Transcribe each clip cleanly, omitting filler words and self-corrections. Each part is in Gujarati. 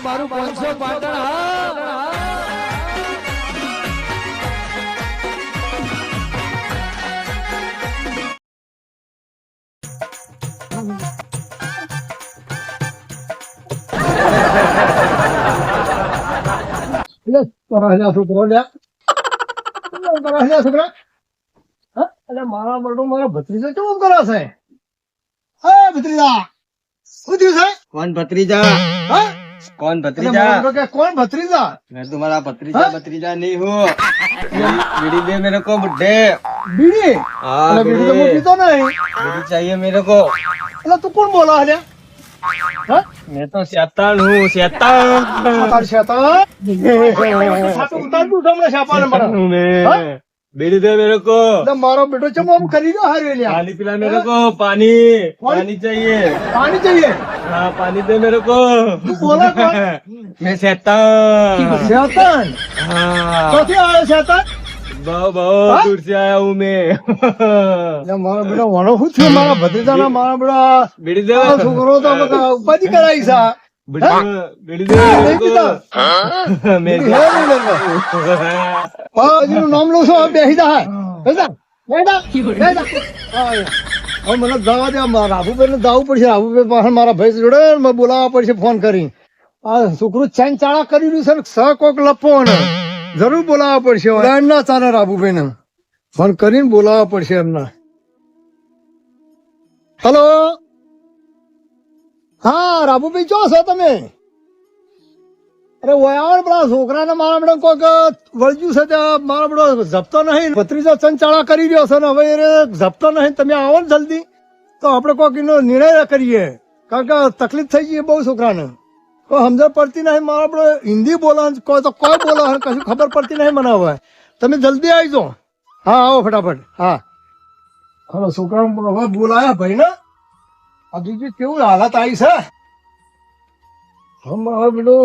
મારું 500 પાટણ હા મારા બરડો મારા ભત્રીજા કેવું કરે છે? ભત્રીજા શું થયું છે? कौन भत्रीजा હા? कौन એટલે भत्रीजा મારો બરડો કે કોણ ભત્રીજા? मैं तुम्हारा भत्रीजा भत्रीजा नहीं हूँ बीड़ी दे मेरे को बुड्ढे બીડી? हाँ એટલે બીડી તો હું बीड़ी પીતો નહીં. बीड़ी चाहिए मेरे को એટલે તું કોણ બોલા છે? હા? मैं तो शैतान हूँ शैतान તાર શેતાન? સાચું ઉતારતું તમને શાપાને મને. हाँ? मैं बीड़ी दे मेरे को એટલે મારો બેટો ચમ આમ કરી રહ્યો હારે લ્યા. पानी पिला मेरे को पानी पानी चाहिए પાણી જોઈએ. हाँ पानी दे मेरे को તું બોલા કોણ? मैं शैतान શેતાન? हाँ ક્યાંથી આવ્યો શેતાન? बहुत बहुत हाँ? दूर से आया हूँ मैं એટલે મારો બેટો વણો શું થયું? મારા ભત્રીજાના મારા બેટા बीड़ी दे આ છોકરો તો બધા ઉપાધિ કરાઈ છે. बीड़ी दे નહીં मेरे પીતા? को मैं હે નહીં લેતો. હજીનું નામ લઉં છું, હવે બેસી જા. બેસી જા. બેસી જા. હા, હવે મને જવા દે. મારા રાભુભાઈને જવું પડશે. રાભુભાઈ પાસે મારા ભાઈ જોડે મને બોલાવવા પડશે ફોન કરી. આ છોકરું ચેન ચાળા કરી રહ્યું છે ને સ કોક લપો ને જરૂર બોલાવવા પડશે. હવે ના ચાલે રાભુભાઈને ફોન કરીને બોલાવવા પડશે એમને. હલો, હા રાભુભાઈ ચો છો તમે? અરે ઓયાવણ પેલા છોકરાને મારા બેટા કોઈક વળગ્યું છે ત્યાં મારા બેટો જપતો નહીં. ભત્રીજો ચંચાળા કરી રહ્યો છે ને હવે એ જપતો નહીં. તમે આવો ને જલ્દી તો આપણે કોઈક એનો નિર્ણય કરીએ, કારણ કે તકલીફ થઈ ગઈ બહુ છોકરાને. કોઈ સમજણ પડતી નહીં. મારા બેટો હિન્દી બોલે કોઈ તો કોઈ બોલે કશું ખબર પડતી નહીં મને. હવે તમે જલ્દી આવી જાઓ. હા આવો ફટાફટ. હા હલો છોકરાને હવે બોલાયા ભાઈ ને. આ બીજું કેવું હાલત આવી છે? હવે બેટો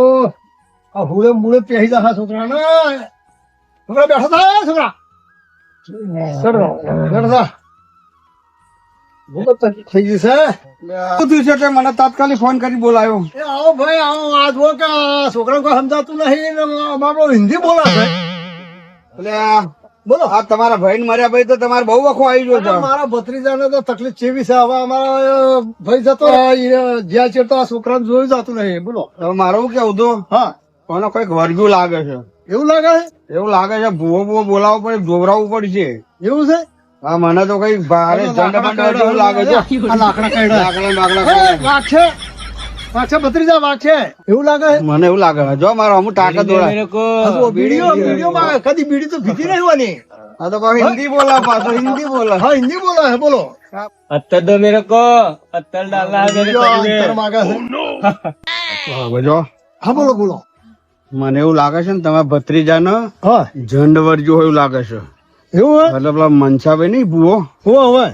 આ હુળે મૂળે પહેરી જા છોકરાને. છોકરા બેઠા થા. છોકરા બેઠા થઈ ગયું છે. શું થયું છે? મને તાત્કાલિક ફોન કરી બોલાયો. એ આવો ભાઈ આવો. આ જુઓ કે આ છોકરાને કોઈ સમજાતું નહીં ને અમારો હિન્દી બોલા છે. એટલે બોલો. આ તમારા ભાઈ મર્યા ભાઈ તો તમારે બહુ વખો આવી ગયો છે. મારા ભત્રીજાને તો તકલીફ ચેવી છે. હવે અમારા ભાઈ જતો જ્યાં છે તો આ છોકરાને જોયું જતું નહીં. બોલો. હવે મારું શું કેવું હતું? હા કોને કઈક વર્ગ્યું લાગે છે. એવું લાગે છે? એવું લાગે છે ભૂવો ભૂવો બોલાવવો પડે, જોવરાવવું પડશે. એવું છે? હા મને તો કઈ ભારે દંડ બંડ જેવું લાગે છે. આ લાકડા કાઢ્યા. લાકડા બાકડા હે, કાઢ્યા. વાઘ છે. વાઘ છે ભત્રીજા, વાઘ છે. એવું લાગે છે? મને એવું લાગે છે. જો મારો અમુક તાકાત દોડાય. આ જુઓ, બીડીઓ માં કદી બીડી તો પીધી નહીં હોવાની. હા તો પાછો હિન્દી બોલા, પાછો હિન્દી બોલા. હા હિન્દી બોલે છે. બોલો. અત્તર દો મેરે કો, અત્તર ડાલના હે મેરે જો શરીર અંતર મેં. માગે છે. જો હા બોલો બોલો. મને એવું લાગે છે ને તમારા ભત્રીજાનો હા ઝંડ વર્ગ્યો હોય એવું લાગે છે. એવું હોય? એટલે પેલા મનસાભાઈ નહીં ભૂવો, હોય હોય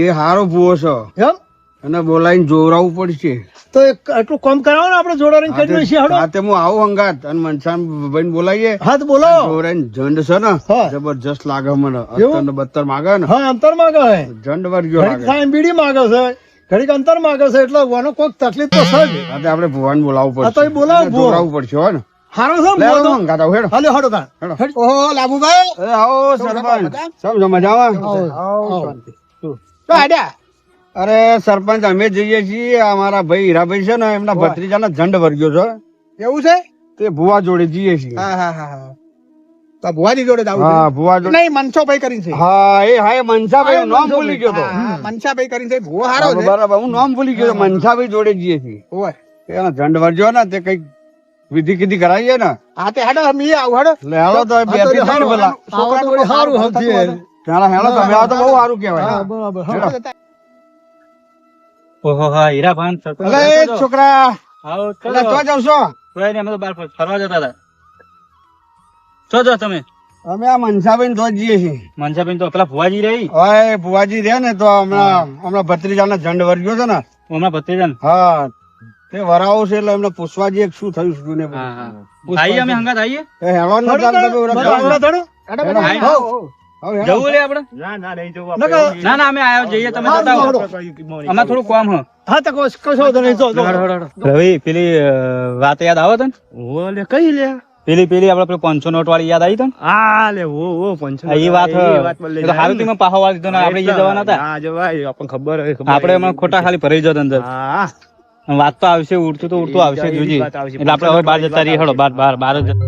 એ હારો ભૂવો છે. એમ અને બોલાવીને જોવરાવવું પડશે. તો એક આટલું કામ કરાવો ને આપણે જોડા રહીને કરી દઈએ હાડો. હા તે હું આવું અંગાત અને મનસાભાઈ બોલાવીએ. હા તો બોલો. જોવરાઈને ઝંડ છે ને હા. જબરજસ્ત લાગે મને. એવું? અત્તર ને બત્તર માગે ને હા અંતર માગે છે. ઝંડ વર્ગ્યો ઘડીક લાગે. ખાઈને બીડી માગે છે, ઘડીક અંતર માગે છે, એટલે વાનો કોઈક તકલીફ તો છે જ. હા તે આપણે ભુવાને બોલાવવું હા તો પડશે. એ બોલાવો ભુવો. જોવરાવવું પડશે હો ને. હારો છે લે ને આવો તો? અંગાત આવો હેડો. હાલો હાડો તાણ. હેડો. હેડ. ઓહો લાભુભાઈ. એ આવો સરપંચ. સમજો મજામાં? આવો. તો આડ્યા. અરે સરપંચ અમે જઈએ છીએ. અમારા ભાઈ હીરાભાઈ છે ને એમના ભત્રીજાના ઝંડ વર્ગ્યો છે. એવું છે? તે ભુવા જોડે જઈએ છીએ. તો ભુવાજી જોડે જાવું હા ભુવા જોડે. નહીં મનસોભાઈ કરીને છે. હા એ મનસાભાઈ નું નામ ભૂલી ગયો તો. મનસાભાઈ કરીને છે. ભુવો હા, બરાબર હું નામ ભૂલી ગયો. મનસાભાઈ જોડે જઈએ છીએ. હોય. એનો ઝંડ વર્ગ્યો ને તે કઈક વિધિ કીધી કરાવીએ ને. હા તે હાડો અમે આવું હાડો. એટલે હેલો તો બે થી ત્રણ પેલા. છોકરા જોડે સારું સમજીએ. પેલા હેલો તમે આવો તો બહુ સારું કહેવાય. હા બરાબર. હેડો. ઓહો હા હીરાભાન એટલે એ છોકરા આવો એટલે તો જાવ છો. કોઈ નહીં અમે તો બહાર ફરવા જતા હતા. જો જો તમે અમે આ મનસાભાઈ તો જઈએ છીએ. મનસાબેન તો પેલા ભુવાજી રહી હવે ભુવાજી રહ્યા ને તો હમણાં ભત્રીજાના ઝંડ વર્ગ્યો છે ને. હમણાં ભત્રીજાન હા તે વરાવો છે એટલે એમને પૂછવા જઈએ કે શું થયું શું ને. હા હા આવીએ અમે હંગાત આવીએ એ હેલો ને ચાલ તમે ઓલા બરાબર, જાઓ. ધડો. હેડો. આવીએ. હો. જવું લે આપણે ના ના નહીં જવું નકર- આપણે. ના ના અમે આયો જઈએ તમે હા, જતા હો હાલો. અમારે થોડું કામ હ હા તો કશો વાંધો નહીં, જો, જો. રવિ પેલી વાત યાદ આવે તને ઓ લે કઈ લે પેલી આપડે પેલી 500 નોટ વાળી યાદ આવી તને હા લે ઓ પંચ એ વાત સારું તમે પાહો વાળી દીધો ને આપણે જે જવાના હતા હા જો ભાઈ આપણને ખબર હોય, ખબર આપણે હોય. એમાં ખોટા ખાલી ભરાઈ જતો અંદર હા વાત તો આવશે ઉડતું તો ઉડતું આવશે એવી જોજી વાત આવશે. એટલે આપણે હવે બહાર જતા રહીએ હેડો બહાર જ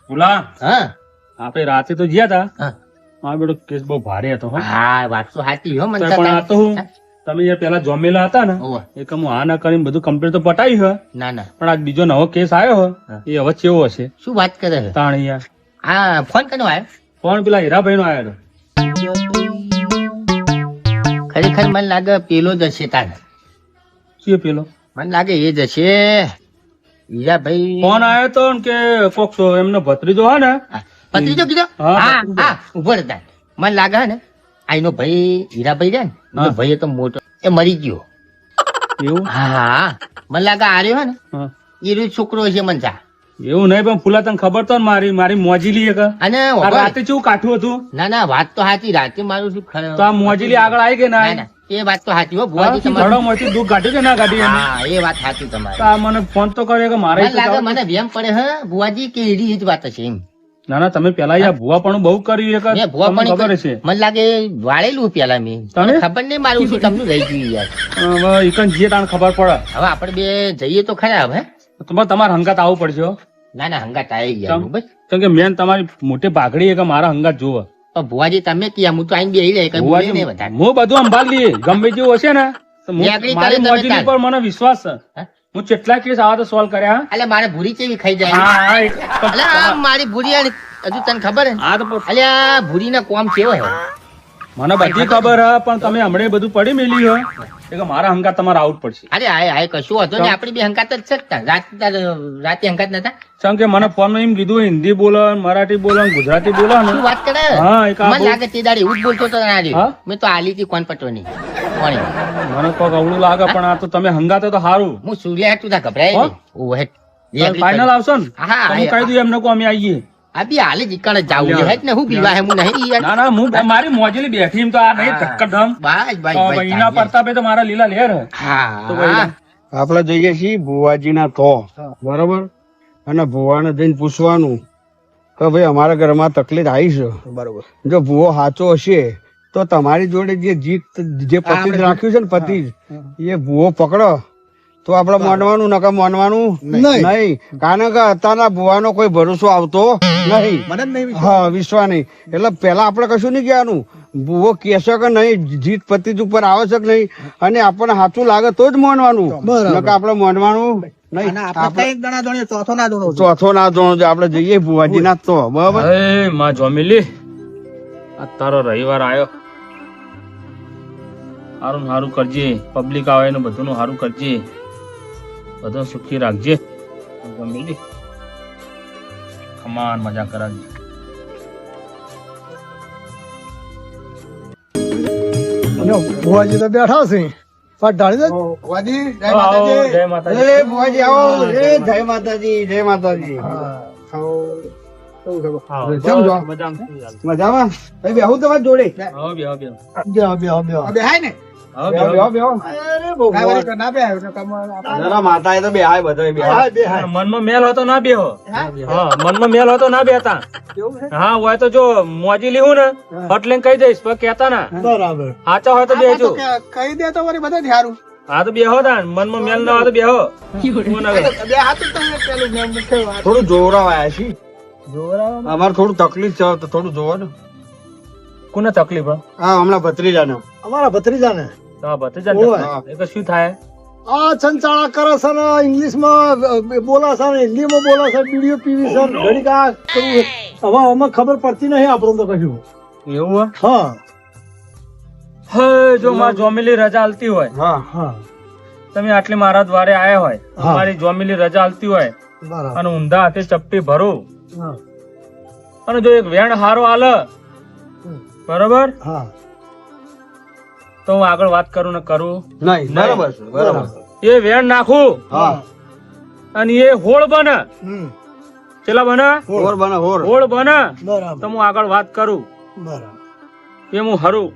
પુલા હા આપણે રાતે તો ગયા હતા હા. આ બેડો કેસ બહુ ભારે હતો હો હા વાત તો સાચી હો મને પણ આ તો હું તમે જે પેલા જોમેલા હતા ને ઓવે. એ હું આ ના કરીને બધું કમ્પ્લીટ તો પટાવી હે ના ના પણ આ બીજો નવો કેસ આવ્યો હે હા. એ હવે કેવો હશે શું વાત કરે છે તાણ યાર હા ફોન કરનો આવ્યો કોણ પેલા હીરાભાઈ નો આવ્યો ખરેખર મને લાગે પેલો જ હશે તાર શું પેલો મને લાગે એ જ હશે હીરાભાઈ ફોન આવ્યો તો ને કે કોક તો એમનો ભત્રીજો હે ને હા. ભત્રીજો કીધો હા, હા ભત્રીજો. હા ઉભો રહે તાર. મને લાગે હે ને આઈનો ભાઈ હીરાભાઈ રહ્યા ને એનો હા. ભાઈ તો મોટો એ મરી ગયો એવું હા હા મને લાગે આર્યો હે ને હા. એ રહ્યો છોકરો છે મને જા એવું નહીં પણ ફૂલા તને ખબર તો ને મારી મોજીલી એક અને આ ઉભો રહે. રાતે કેવું કાઠું હતું ના ના વાત તો સાચી રાતે મારું શું ખરું તો આ મોજીલી આગળ આવી કે ના ના ના એ વાત તો સાચી હો ભુવાજી તમારી ઘડો માંથી દુઃખ કાઢ્યું કે ના કાઢ્યું એને? હા એ વાત સાચી તો તમારી આ મને ફોન તો કર્યો કે મારે મને લાગે મને વેમ પડે હે ભુવાજી કે એડી જ વાત હશે એમ ના ના તમે પેલા યાર ભૂવા પણ બહુ કર્યું એક મેં ભુવા તમને ખબર પણ છે મને લાગે વાળેલું પેલા મેં તમે? ખબર નહીં મારું શું તમને રહી ગયું યાર હવે ઈકન જીએ તાણ ખબર પડે હવે આપણે બે જઈએ તો ખરા હવે તમારે હંગાત આવવું પડશે હો. ના ના હંગાત આવી ગયા ચમ? બસ કેમ કે મેન તમારી મોટી ભાગડી છે કે મારા હંગાત જોવે પણ ભુવાજી તમે કયા હું તો આઈને બે રહે કઈ બોલે નહીં વધારે હું બધું સંભાળી લઈએ ગમે જેવું હશે ને તો હું- મેકડી મારી કરે તમે મોજીલી તાર. પર મને વિશ્વાસ છે હા? હું કેટલા કેસ આવા તો સોલ્વ કર્યા અલે મારે ભૂરી કેવી ખાઈ જાય હા, હા, એક- અલે આ મારી ભૂરી આ હજુ તને ખબર હે હા તો પણ અલે આ ભૂરી ના કોમ કેવો હે મને બધી ખબર હે પણ તમે હમણાં બધું પડી મેલી હો એટલે મારા હંગાત તમારે આવું જ પડશે અરે આય કશું હતો ને આપડી બે હંકાત જ છે જ તાર. રાતે હંકાત નતા કેમ કે મને ફોન માં એમ કીધું હિન્દી બોલો મરાઠી બોલો ગુજરાતી બોલો ને શું વાત કરે હા, એક આ મને બહુ- લાગે તે દાડે એવું જ બોલતો હતો ને આજે. હા? મેં તો આલી હતી કોણ પટો નહીં કોણે મને કોક અવળું લાગે પણ આ તો તમે હંગાતે તો સારું હું સૂર્યા તું તા ગભરાય હા? નહીં ઓહે રેગડી ફાઇનલ કરી. આવશો ને હા, તો હું હા, કહી દઉં એમને કહું અમે આવીએ આ બી હાલે જ ઈકણ જ જાવું છે હેટ ને હું પીવા હે હું નહીં યાર ના ના હું મારી મોજેલી બેઠી એમ તો આ નહીં ધક્કડધમ બાય તો બાય ભાઈ એના પ્રતાપે તો મારા લીલા લેર હે. તો ભાઈ હા આપણે જઈએ છીએ ભુવાજીના તો બરોબર અને ભુવાને જઈને પૂછવાનું કે ભાઈ અમારા ઘરમાં તકલીફ આવી છે બરોબર જો ભુવો સાચો હશે તો તમારી જોડે જે જીત જે પતિ રાખ્યું છે ને પતિ એ ભુવો પકડો તો આપણે માનવાનું નકર માનવાનું નહીં. નહીં કારણ કે અત્યારના ભુવાનો કોઈ ભરોસો આવતો નહીં મને જ નહીં હા વિશ્વાસ નહીં એટલે પેલા આપણે કશું નહીં કહેવાનું ભુવો કહેશે કે નહીં જીત પતિ ઉપર આવે છે કે નહીં અને આપણને સાચું લાગે તો જ માનવાનું બરાબર. નકર આપણે માનવાનું નહીં આપણે ચોથો ના જોણો છે આપણે જઈએ ભુવાજી ના તો બરાબર એ માં જોમેલી આ તારો રવિવાર આવ્યો સારું ને સારું કરજે પબ્લિક આવે ને બધું નું સારું કરજે બધું સુખી રાખજે જોમેલી કમાન મજા કરાવજે અને ભુવાજી તો બેઠા છે પણ ઢાળી દે. આવો, જય માતાજી. એ ભુવાજી આવો એ જય માતાજી જય માતાજી આવો. કેમ છો? મજામાં ભાઈ બેહું તમારી જોડે આવો, બેહો, બેહો. બેહો, બેહો, બેહો. આવો, બેહો, બેહો. બેહો, બેહો. જરા માતાએ તો બેહાય બધાય બેહાય. હા, બેહાય. મનમાં મેલ હતો ના બેહો હા મનમાં મેલ હતો ના બેહતા હા હોય તો જો મોજી લીધું ને ફટ લઈને કહી દઈશ પણ કેતા ના બરાબર સાચા હોય તો બેહજો કહી દે તો વળી બધા સારું હા તો બેહો તાન મનમાં મેલ ના હોય તો બેહો કોણ આવે? થોડું જોવરાવાયા છે અમારે થોડું તકલીફ છે તો થોડું જોવો ને કોને તકલીફ હે? હા હમણાં ભત્રીજાને અમારા ભત્રીજાને તો આ ભત્રીજાને ઓય. તકલીફ. એ તો શું થાય આ ચંચાળા કરે છે ને ઇંગ્લિશમાં બોલા છે ને હિન્દીમાં બોલા છે બીડીઓ પીવી છે ને ઘડીક આ કરવું છે. હવે આમાં ખબર પડતી નહીં આપણને તો કશું એવું હે? હા હે જો મારી જોમેલી રજા આલતી હોય હા હા તમે આટલી મારા દ્વારે આયા હોય હા. મારી જોમેલી રજા આલતી હોય બરાબર અને ઊંધા હાથે ચપટી ભરું હા અને જો એક વેણ હારો આલે બરોબર હા તો હું આગળ વાત કરું ને કરું નહીં બરાબર છે બરાબર છે. એ વેણ નાખું હા અને એ હોળ બને હમ. ચેલા બને હોર બને હોર. હોળ બને બરાબર તો હું આગળ વાત કરું બરાબર એ હું હરું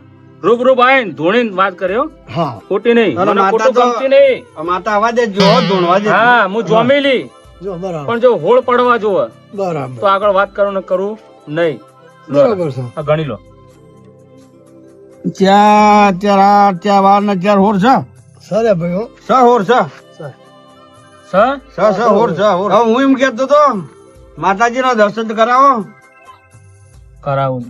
રૂબરૂ આવીને ધોણીને વાત કર્યો હા ખોટી નહીં અને મને માતા ખોટું તો- ગમતી નહીં માતા અવાજ જ જો ધૂણવા જ હા હું જોમેલી જો બરાબર પણ જો હોળ પડવા જોવે બરાબર તો આગળ વાત કરું ને કરું નહીં બરાબર છે આ ગણી લો ત્યાં વાર ને ચાર હોર છે સરે ભાઈ હો સ હોર છે સ હોર છે હોર. હવે હું એમ કેતો તો માતાજી નો દર્શન કરાવો કરાવું